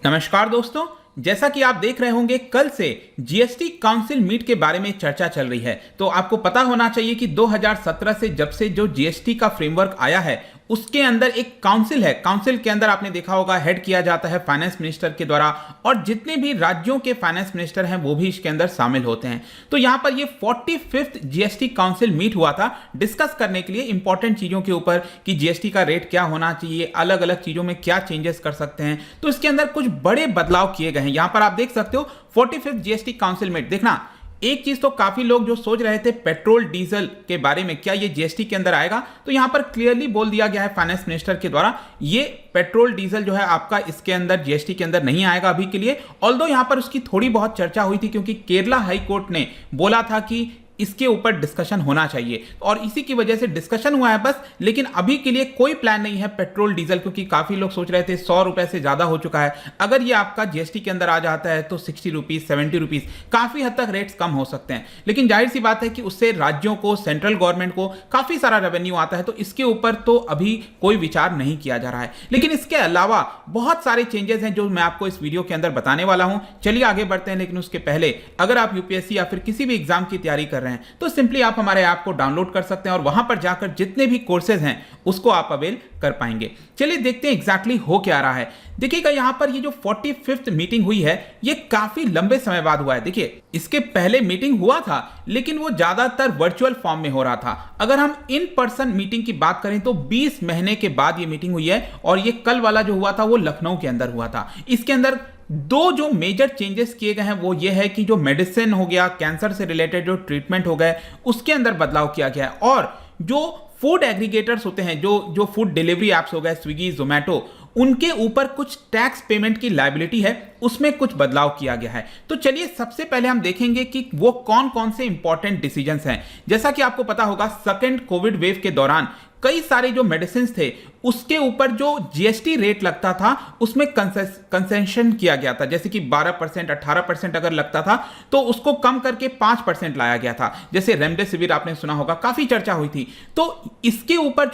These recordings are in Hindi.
नमस्कार दोस्तों, जैसा कि आप देख रहे होंगे कल से जीएसटी काउंसिल मीट के बारे में चर्चा चल रही है। तो आपको पता होना चाहिए कि 2017 से जब से जो जीएसटी का फ्रेमवर्क आया है उसके अंदर एक काउंसिल है। काउंसिल के अंदर आपने देखा होगा हेड किया जाता है फाइनेंस मिनिस्टर के द्वारा और जितने भी राज्यों के फाइनेंस मिनिस्टर हैं वो भी इसके अंदर शामिल होते हैं। तो यहां पर ये 45th जीएसटी काउंसिल मीट हुआ था डिस्कस करने के लिए इंपॉर्टेंट चीजों के ऊपर कि जीएसटी का रेट क्या होना चाहिए, अलग अलग चीजों में क्या चेंजेस कर सकते हैं। तो इसके अंदर कुछ बड़े बदलाव किए गए हैं। यहां पर आप देख सकते हो 45th जीएसटी काउंसिल मीट। देखना, एक चीज तो काफी लोग जो सोच रहे थे पेट्रोल डीजल के बारे में, क्या ये जीएसटी के अंदर आएगा, तो यहां पर क्लियरली बोल दिया गया है फाइनेंस मिनिस्टर के द्वारा ये पेट्रोल डीजल जो है आपका इसके अंदर जीएसटी के अंदर नहीं आएगा अभी के लिए। ऑल्दो यहां पर उसकी थोड़ी बहुत चर्चा हुई थी क्योंकि केरला हाई कोर्ट ने बोला था कि इसके ऊपर डिस्कशन होना चाहिए और इसी की वजह से डिस्कशन हुआ है बस। लेकिन अभी के लिए कोई प्लान नहीं है पेट्रोल डीजल, क्योंकि काफी लोग सोच रहे थे 100 रुपए से ज्यादा हो चुका है। अगर ये आपका जीएसटी के अंदर आ जाता है तो 60 रुपीज 70 रुपीज काफी हद तक रेट्स कम हो सकते हैं। लेकिन जाहिर सी बात है कि उससे राज्यों को, सेंट्रल गवर्नमेंट को काफी सारा रेवेन्यू आता है, तो इसके ऊपर तो अभी कोई विचार नहीं किया जा रहा है। लेकिन इसके अलावा बहुत सारे चेंजेस हैं जो मैं आपको इस वीडियो के अंदर बताने वाला हूं। चलिए आगे बढ़ते हैं। लेकिन उसके पहले अगर आप यूपीएससी या फिर किसी भी एग्जाम की तैयारी कर रहे हैं तो सिंपली आप हमारे ऐप को डाउनलोड कर सकते हैं और वहां पर जाकर जितने भी कोर्सेज हैं उसको आप अवेल कर पाएंगे। चलिए देखते हैं एग्जैक्टली हो क्या रहा है। देखिएगा यहां पर ये जो 45th मीटिंग हुई है ये काफी लंबे समय बाद हुआ है। देखिए इसके पहले मीटिंग हुआ था लेकिन वो ज्यादातर वर्चुअल फॉर्म में हो रहा था। अगर हम इन पर्सन मीटिंग की बात करें तो 20 महीने के बाद ये मीटिंग हुई है और ये कल वाला जो हुआ था वो लखनऊ के अंदर हुआ था। इसके अंदर दो जो मेजर चेंजेस किए गए हैं वो ये है कि जो मेडिसिन हो गया, कैंसर से रिलेटेड जो ट्रीटमेंट हो गए उसके अंदर बदलाव किया गया है और जो फूड एग्रीगेटर्स होते हैं, जो फूड डिलीवरी एप्स हो गए स्विगी जोमेटो, उनके ऊपर कुछ टैक्स पेमेंट की लायबिलिटी है उसमें कुछ बदलाव किया गया है। तो चलिए सबसे पहले हम देखेंगे कि वो कौन कौन से इंपॉर्टेंट डिसीजंस हैं। जैसा कि आपको पता होगा सेकंड कोविड वेव के दौरान कई सारे जो मेडिसिन थे उसके ऊपर जो जीएसटी रेट लगता था उसमें कंसेशन किया गया था। जैसे कि 12% 18% अगर लगता था तो उसको कम करके 5% लाया गया था। जैसे रेमडेसिविर आपने सुना होगा, काफी चर्चा हुई थी। तो इसके ऊपर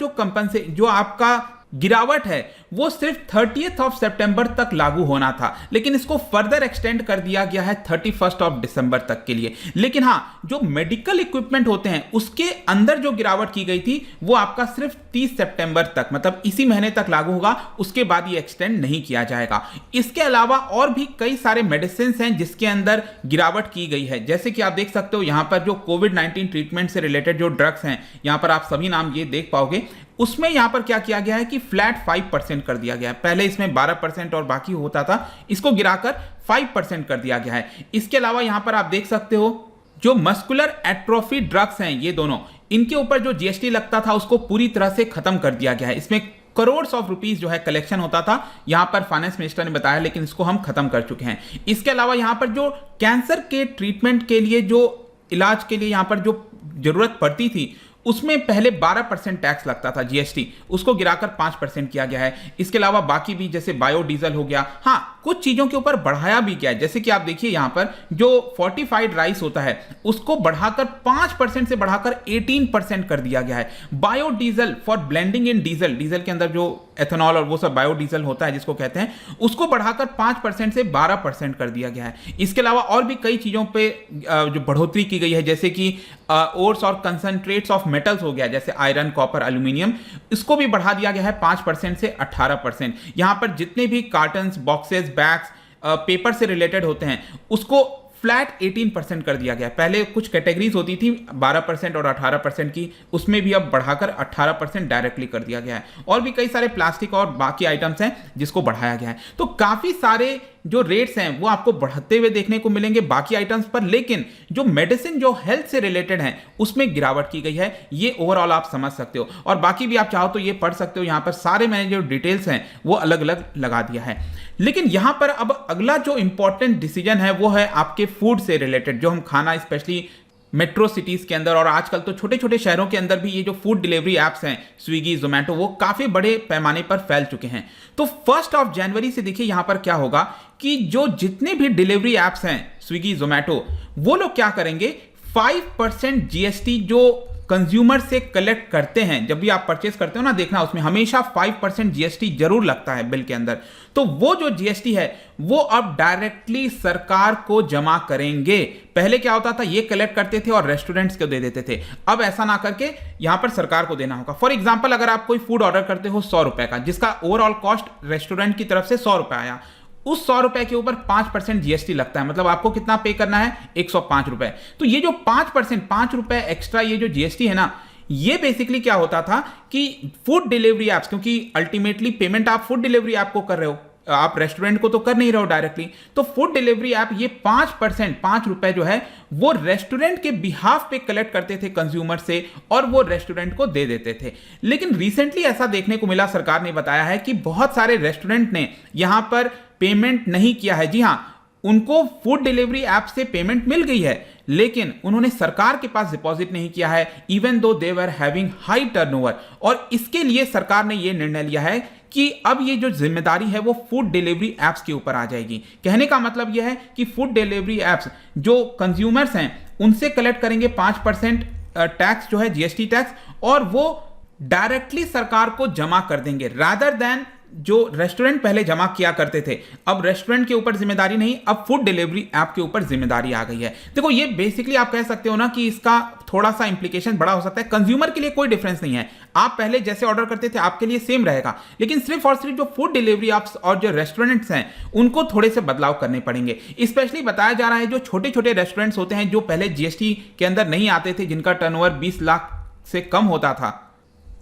जो आपका गिरावट है वो सिर्फ 30th सितंबर तक लागू होना था, लेकिन इसको फर्दर एक्सटेंड कर दिया गया है 31 दिसंबर तक के लिए। लेकिन हां, जो मेडिकल इक्विपमेंट होते हैं उसके अंदर जो गिरावट की गई थी वो आपका सिर्फ 30 सितंबर तक, मतलब इसी महीने तक लागू होगा, उसके बाद ये एक्सटेंड नहीं किया जाएगा। इसके अलावा और भी कई सारे मेडिसिन हैं जिसके अंदर गिरावट की गई है। जैसे कि आप देख सकते हो यहां पर जो कोविड-19 ट्रीटमेंट से रिलेटेड जो ड्रग्स हैं, यहां पर आप सभी नाम ये देख पाओगे। उसमें यहां पर क्या किया गया है कि फ्लैट 5% कर दिया गया है। पहले इसमें 12% और बाकी होता था, इसको गिराकर 5% कर दिया गया है। इसके अलावा यहां पर आप देख सकते हो जो मस्कुलर एट्रोफी ड्रग्स हैं ये दोनों, इनके ऊपर जो जीएसटी लगता था उसको पूरी तरह से खत्म कर दिया गया है। इसमें करोड़ ऑफ रुपीस जो है कलेक्शन होता था, यहां पर फाइनेंस मिनिस्टर ने बताया, लेकिन इसको हम खत्म कर चुके हैं। इसके अलावा यहां पर जो कैंसर के ट्रीटमेंट के लिए, जो इलाज के लिए यहां पर जो जरूरत पड़ती थी उसमें पहले 12% टैक्स लगता था जीएसटी, उसको गिराकर 5% किया गया है। इसके अलावा बाकी भी जैसे बायोडीजल हो गया, हाँ कुछ चीजों के ऊपर बढ़ाया भी गया है। जैसे कि आप देखिए यहां पर जो फोर्टिफाइड राइस होता है उसको बढ़ाकर 5% से बढ़ाकर 18% कर दिया गया है। Biodiesel for blending in diesel, diesel के अंदर जो एथेनॉल और वो सब बायोडीजल होता है जिसको कहते हैं, उसको बढ़ाकर 5% से 12% कर दिया गया है। इसके अलावा और भी कई चीजों पे जो बढ़ोतरी की गई है, जैसे कि ओर्स और कंसंट्रेट्स ऑफ मेटल्स हो गया, जैसे आयरन, कॉपर, एल्यूमिनियम, इसको भी बढ़ा दिया गया है 5% से 18%। यहां पर जितने भी कार्टन्स, बॉक्सेस, बैग्स, पेपर से रिलेटेड होते हैं उसको फ्लैट 18% कर दिया गया। पहले कुछ कैटेगरीज होती थी 12% और 18% की, उसमें भी अब बढ़ाकर 18% डायरेक्टली कर दिया गया है। और भी कई सारे प्लास्टिक और बाकी आइटम्स हैं जिसको बढ़ाया गया है। तो काफी सारे जो रेट्स हैं वो आपको बढ़ते हुए देखने को मिलेंगे बाकी आइटम्स पर, लेकिन जो मेडिसिन, जो हेल्थ से रिलेटेड है उसमें गिरावट की गई है। ये ओवरऑल आप समझ सकते हो और बाकी भी आप चाहो तो ये पढ़ सकते हो। यहां पर सारे मैंने जो डिटेल्स हैं वो अलग अलग लगा दिया है। लेकिन यहां पर अब अगला जो इंपॉर्टेंट डिसीजन है वो है आपके फूड से रिलेटेड, जो हम खाना स्पेशली मेट्रो सिटीज के अंदर और आजकल तो छोटे छोटे शहरों के अंदर भी ये जो फूड डिलीवरी एप्स हैं स्विगी जोमेटो, वो काफी बड़े पैमाने पर फैल चुके हैं। तो 1 जनवरी से देखिए यहां पर क्या होगा कि जो जितने भी डिलीवरी एप्स हैं स्विगी जोमेटो, वो लोग क्या करेंगे, 5% जीएसटी जो कंज्यूमर से कलेक्ट करते हैं, जब भी आप परचेस करते हो ना, देखना उसमें हमेशा 5% जीएसटी जरूर लगता है बिल के अंदर। तो वो जो जीएसटी है वो अब डायरेक्टली सरकार को जमा करेंगे। पहले क्या होता था, ये कलेक्ट करते थे और रेस्टोरेंट्स को दे देते थे, अब ऐसा ना करके यहां पर सरकार को देना होगा। फॉर एग्जांपल, अगर आप कोई फूड ऑर्डर करते हो 100 रुपए का, जिसका ओवरऑल कॉस्ट रेस्टोरेंट की तरफ से 100 रुपए आया, उस 100 रुपए के ऊपर 5% जीएसटी लगता है, मतलब आपको कितना पे करना है, 105 रुपए। तो ये जो 5%, 5 रुपए एक्स्ट्रा ये जो जीएसटी है ना, ये बेसिकली क्या होता था कि फूड डिलीवरी एप्स, क्योंकि अल्टीमेटली पेमेंट आप फूड डिलीवरी ऐप को कर रहे हो, आप रेस्टोरेंट को तो कर नहीं रहे हो डायरेक्टली, तो फूड डिलीवरी ऐप ये 5%, 5 रुपए जो है वो रेस्टोरेंट के बिहाफ पे कलेक्ट करते थे कंज्यूमर से और वो रेस्टोरेंट को दे देते थे। लेकिन रिसेंटली ऐसा देखने को मिला, सरकार ने बताया है कि बहुत सारे रेस्टोरेंट ने यहां पर पेमेंट नहीं किया है। जी हां, उनको फूड डिलीवरी ऐप से पेमेंट मिल गई है, लेकिन उन्होंने सरकार के पास डिपॉजिट नहीं किया है, even though they were having high turnover. और इसके लिए सरकार ने यह निर्णय लिया है कि अब ये जो जिम्मेदारी है वो फूड डिलीवरी एप्स के ऊपर आ जाएगी। कहने का मतलब यह है कि फूड डिलीवरी एप्स जो कंज्यूमर्स हैं उनसे कलेक्ट करेंगे 5% टैक्स जो है जीएसटी टैक्स, और वो डायरेक्टली सरकार को जमा कर देंगे, रादर देन जो रेस्टोरेंट पहले जमा किया करते थे। अब रेस्टोरेंट के ऊपर जिम्मेदारी नहीं, अब फूड डिलीवरी ऐप के ऊपर जिम्मेदारी आ गई है। देखो, ये बेसिकली आप कह सकते हो ना कि इसका थोड़ा सा इंप्लीकेशन बड़ा हो सकता है। कंज्यूमर के लिए कोई डिफरेंस नहीं है, आप पहले जैसे ऑर्डर करते थे आपके लिए सेम रहेगा, लेकिन सिर्फ और सिर्फ जो फूड डिलीवरी ऐप्स और जो रेस्टोरेंट्स हैं उनको थोड़े से बदलाव करने पड़ेंगे। स्पेशली बताया जा रहा है जो छोटे छोटे रेस्टोरेंट्स होते हैं जो पहले जीएसटी के अंदर नहीं आते थे, जिनका टर्नओवर 20 लाख से कम होता था,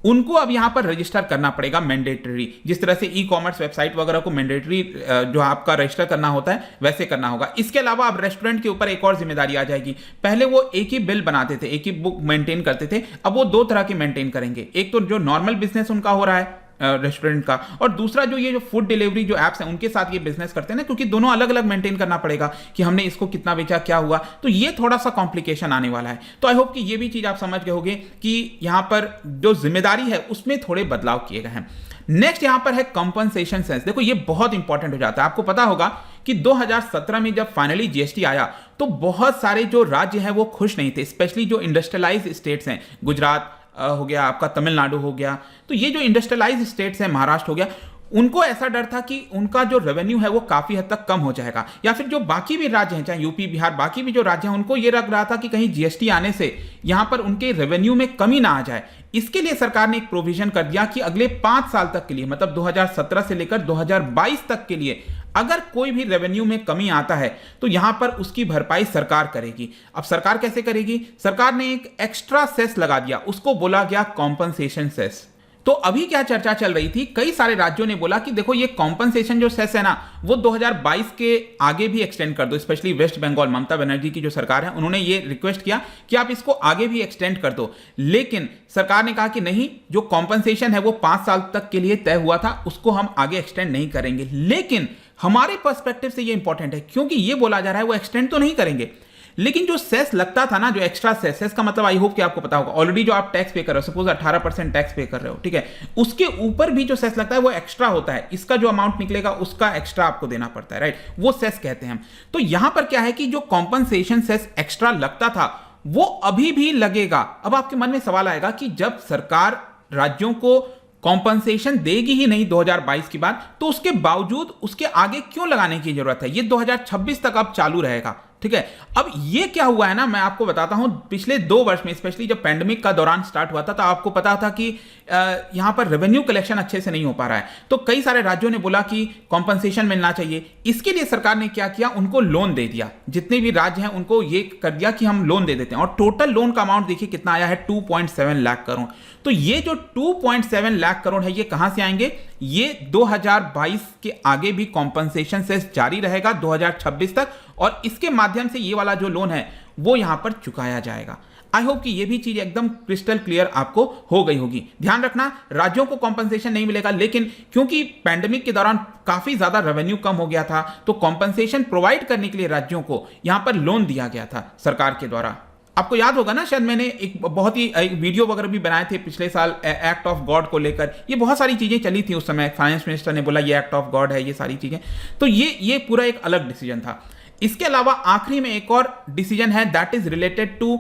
उनको अब यहां पर रजिस्टर करना पड़ेगा मैंडेटरी। जिस तरह से ई कॉमर्स वेबसाइट वगैरह को मैंडेटरी जो आपका रजिस्टर करना होता है वैसे करना होगा। इसके अलावा अब रेस्टोरेंट के ऊपर एक और जिम्मेदारी आ जाएगी। पहले वो एक ही बिल बनाते थे, एक ही बुक मेंटेन करते थे, अब वो 2 तरह के मेंटेन करेंगे। एक तो जो नॉर्मल बिजनेस उनका हो रहा है रेस्टोरेंट का, और दूसरा जो ये जो फूड डिलीवरी जो एप्स हैं उनके साथ ये बिजनेस करते हैं ना, क्योंकि दोनों अलग अलग मेंटेन करना पड़ेगा कि हमने इसको कितना बेचा, क्या हुआ, तो ये थोड़ा सा कॉम्प्लिकेशन आने वाला है। तो आई होप कि ये भी चीज आप समझ गए होंगे कि यहां पर जो जिम्मेदारी है उसमें थोड़े बदलाव किए गए हैं। नेक्स्ट यहां पर है कंपनसेशन सेस। देखो, ये बहुत इंपॉर्टेंट हो जाता है। आपको पता होगा कि 2017 में जब फाइनली जीएसटी आया तो बहुत सारे जो राज्य हैं वो खुश नहीं थे, स्पेशली जो इंडस्ट्रियलाइज स्टेट्स हैं, गुजरात हो गया, आपका तमिलनाडु हो गया, तो ये जो इंडस्ट्रियलाइज स्टेट्स हैं, महाराष्ट्र हो गया, उनको ऐसा डर था कि उनका जो रेवेन्यू है वो काफी हद तक कम हो जाएगा। या फिर जो बाकी भी राज्य हैं, चाहे यूपी, बिहार, बाकी भी जो राज्य हैं, उनको ये लग रहा था कि कहीं जीएसटी आने से यहां पर उनके रेवेन्यू में कमी ना आ जाए। इसके लिए सरकार ने एक प्रोविजन कर दिया कि अगले 5 साल तक के लिए, मतलब 2017 से लेकर 2022 तक के लिए, अगर कोई भी रेवेन्यू में कमी आता है तो यहां पर उसकी भरपाई सरकार करेगी। अब सरकार कैसे करेगी? सरकार ने एक एक्स्ट्रा सेस लगा दिया, उसको बोला गया कॉम्पनसेशन सेस। तो अभी क्या चर्चा चल रही थी, कई सारे राज्यों ने बोला कि देखो ये कॉम्पनसेशन जो सेस है ना वो 2022 के आगे भी एक्सटेंड कर दो। स्पेशली वेस्ट बंगाल, ममता बनर्जी की जो सरकार है, उन्होंने ये रिक्वेस्ट किया कि आप इसको आगे भी एक्सटेंड कर दो। लेकिन सरकार ने कहा कि नहीं, जो कॉम्पनसेशन है वो 5 साल तक के लिए तय हुआ था, उसको हम आगे एक्सटेंड नहीं करेंगे। लेकिन हमारे पर्सपेक्टिव से ये इंपॉर्टेंट है, क्योंकि ये बोला जा रहा है वो एक्सटेंड तो नहीं करेंगे, लेकिन जो सेस लगता था ना, जो एक्स्ट्रा सेस का मतलब आई होप कि आपको पता होगा, ऑलरेडी जो आप टैक्स पे कर रहे हो, सपोज 18% टैक्स पे कर रहे हो, ठीक है, उसके ऊपर भी जो सेस लगता है वो एक्स्ट्रा होता है। इसका जो अमाउंट निकलेगा उसका एक्स्ट्रा आपको देना पड़ता है, राइट, वो सेस कहते हैं हम। तो यहां पर क्या है कि जो कॉम्पनसेशन सेस एक्स्ट्रा लगता था वो अभी भी लगेगा। अब आपके मन में सवाल आएगा कि जब सरकार राज्यों को कॉम्पनसेशन देगी ही नहीं 2022 के बाद, तो उसके बावजूद उसके आगे क्यों लगाने की जरूरत है? ये 2026 तक अब चालू रहेगा, ठीक है। अब ये क्या हुआ है ना, मैं आपको बताता हूं। पिछले 2 वर्ष में, स्पेशली जब पैंडेमिक का दौरान स्टार्ट हुआ था, तो आपको पता था कि यहां पर रेवेन्यू कलेक्शन अच्छे से नहीं हो पा रहा है, तो कई सारे राज्यों ने बोला कि कॉम्पनसेशन मिलना चाहिए। इसके लिए सरकार ने क्या किया, उनको लोन दे दिया। जितने भी राज्य हैं उनको ये कर दिया कि हम लोन दे देते हैं, और टोटल लोन का अमाउंट देखिए कितना आया है, 2.7 लाख करोड़। तो ये जो 2.7 लाख करोड़ है ये कहां से आएंगे? ये 2022 के आगे भी कॉम्पनसेशन सेस जारी रहेगा 2026 तक, और इसके माध्यम से ये वाला जो लोन है वो यहां पर चुकाया जाएगा। आई होप कि ये भी चीज एकदम क्रिस्टल क्लियर आपको हो गई होगी। ध्यान रखना, राज्यों को कॉम्पनसेशन नहीं मिलेगा, लेकिन क्योंकि पैंडेमिक के दौरान काफी ज्यादा रेवेन्यू कम हो गया था, तो कॉम्पनसेशन प्रोवाइड करने के लिए राज्यों को यहां पर लोन दिया गया था सरकार के द्वारा। आपको याद होगा ना, शायद मैंने एक बहुत ही वीडियो वगैरह भी बनाए थे पिछले साल एक्ट ऑफ गॉड को लेकर। ये बहुत सारी चीजें चली थी उस समय, फाइनेंस मिनिस्टर ने बोला ये एक्ट ऑफ गॉड है, ये सारी चीजें। तो ये पूरा एक अलग डिसीजन था। इसके अलावा आखिरी में एक और डिसीजन है, that is related to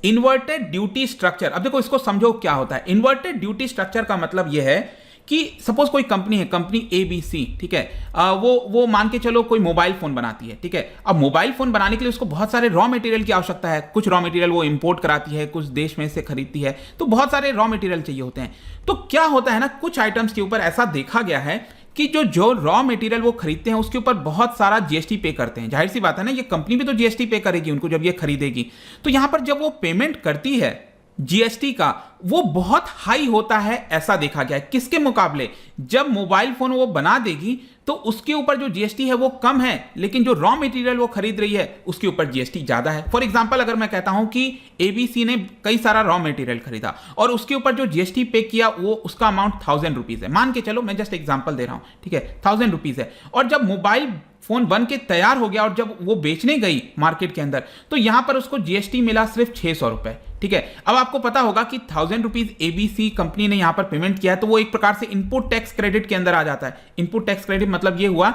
inverted duty structure. अब देखो इसको समझो क्या होता है। इन्वर्टेड ड्यूटी स्ट्रक्चर का मतलब यह है कि सपोज कोई कंपनी है, कंपनी ABC, ठीक है, वो मान के चलो कोई मोबाइल फोन बनाती है, ठीक है। अब मोबाइल फोन बनाने के लिए उसको बहुत सारे रॉ मटेरियल की आवश्यकता है। कुछ रॉ मटेरियल वो इंपोर्ट कराती है, कुछ देश में से खरीदती है, तो बहुत सारे रॉ मटेरियल चाहिए होते हैं। तो क्या होता है ना, कुछ आइटम्स के ऊपर ऐसा देखा गया है कि जो रॉ मटेरियल वो खरीदते हैं उसके ऊपर बहुत सारा जीएसटी पे करते हैं। जाहिर सी बात है ना, ये कंपनी भी तो जीएसटी पे करेगी उनको जब ये खरीदेगी। तो यहां पर जब वो पेमेंट करती है जीएसटी का, वो बहुत हाई होता है, ऐसा देखा गया है। किसके मुकाबले? जब मोबाइल फोन वो बना देगी तो उसके ऊपर जो जीएसटी है वो कम है, लेकिन जो रॉ मटेरियल वो खरीद रही है उसके ऊपर जीएसटी ज्यादा है। फॉर एग्जांपल अगर मैं कहता हूं कि एबीसी ने कई सारा रॉ मटेरियल खरीदा और उसके ऊपर जो जीएसटी पे किया वो उसका अमाउंट 1000 रुपीज है, मान के चलो, मैं जस्ट एग्जांपल दे रहा हूं, ठीक है, 1000 रुपीज है। और जब मोबाइल फोन बन के तैयार हो गया और जब वो बेचने गई मार्केट के अंदर, तो यहां पर उसको जीएसटी मिला सिर्फ 600 रुपए, ठीक है। अब आपको पता होगा कि 1000 रुपीज एबीसी कंपनी ने यहां पर पेमेंट किया है, तो वो एक प्रकार से इनपुट टैक्स क्रेडिट के अंदर आ जाता है। इनपुट टैक्स क्रेडिट मतलब ये हुआ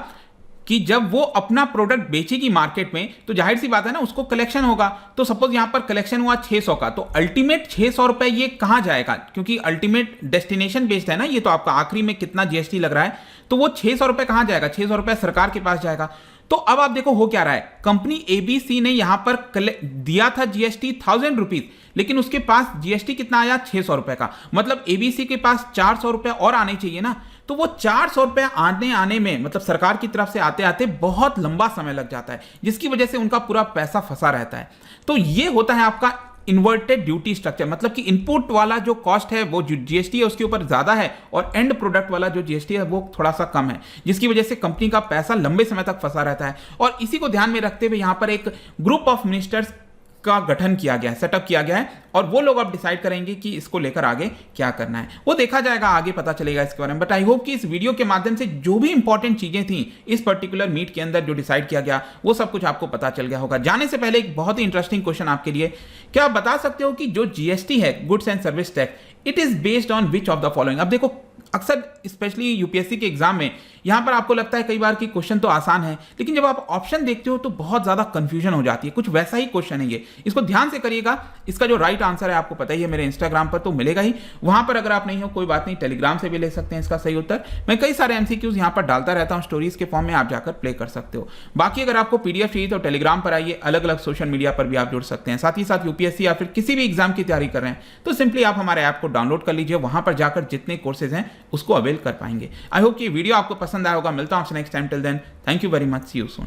कि जब वो अपना प्रोडक्ट बेचेगी मार्केट में तो जाहिर सी बात है ना, उसको कलेक्शन होगा। तो सपोज यहां पर कलेक्शन हुआ 600 का, तो अल्टीमेट 600 रुपए ये कहां जाएगा, क्योंकि अल्टीमेट डेस्टिनेशन बेस्ड है ना ये, तो आपका आखिरी में कितना जीएसटी लग रहा है, तो वो 600 रुपए कहां जाएगा, 600 रुपए सरकार के पास जाएगा। तो अब आप देखो हो क्या रहा है, कंपनी एबीसी ने यहां पर दिया था जीएसटी 1000 रुपीज, लेकिन उसके पास जीएसटी कितना आया, 600 रुपए का। मतलब एबीसी के पास 400 रुपए और आने चाहिए ना, तो वो 400 रुपए आने में मतलब सरकार की तरफ से आते आते बहुत लंबा समय लग जाता है, जिसकी वजह से उनका पूरा पैसा फंसा रहता है। तो ये होता है आपका इन्वर्टेड ड्यूटी स्ट्रक्चर, मतलब कि इनपुट वाला जो कॉस्ट है वो जो जीएसटी है उसके ऊपर ज्यादा है और एंड प्रोडक्ट वाला जो जीएसटी है वो थोड़ा सा कम है, जिसकी वजह से कंपनी का पैसा लंबे समय तक फंसा रहता है। और इसी को ध्यान में रखते हुए यहां पर एक ग्रुप ऑफ मिनिस्टर्स का गठन किया गया है, सेटअप किया गया है, और वो लोग अब डिसाइड करेंगे कि इसको लेकर आगे क्या करना है। वो देखा जाएगा, आगे पता चलेगा इसके बारे में। बट आई होप कि इस वीडियो के माध्यम से जो भी इंपॉर्टेंट चीजें थी इस पर्टिकुलर मीट के अंदर जो डिसाइड किया गया वो सब कुछ आपको पता चल गया होगा। जाने से पहले एक बहुत ही इंटरेस्टिंग क्वेश्चन आपके लिए, क्या आप बता सकते हो कि जो जीएसटी है, goods and service tax, it is based on which of the following. अब देखो अक्सर स्पेशली यूपीएससी के एग्जाम में यहां पर आपको लगता है कई बार कि क्वेश्चन तो आसान है, लेकिन जब आप ऑप्शन देखते हो तो बहुत ज्यादा कंफ्यूजन हो जाती है। कुछ वैसा ही क्वेश्चन है ये, इसको ध्यान से करिएगा। इसका जो राइट आंसर है आपको पता ही है, मेरे इंस्टाग्राम पर तो मिलेगा ही, वहां पर अगर आप नहीं हो कोई बात नहीं, टेलीग्राम से भी ले सकते हैं इसका सही उत्तर। मैं कई सारे एमसीक्यूज यहां पर डालता रहता हूं स्टोरीज के फॉर्म में, आप जाकर प्ले कर सकते हो। बाकी अगर आपको पीडीएफ चाहिए तो टेलीग्राम पर आइए, अलग अलग सोशल मीडिया पर भी आप जुड़ सकते हैं। साथ ही साथ यूपीएससी या फिर किसी भी एग्जाम की तैयारी कर रहे हैं तो सिंपली आप हमारे ऐप को डाउनलोड कर लीजिए, वहां पर जाकर जितने कोर्सेज हैं उसको अवेल कर पाएंगे। आई होप कि वीडियो आपको पसंद आया होगा। मिलता हूं आपसे next time, till then thank you very much, see you soon.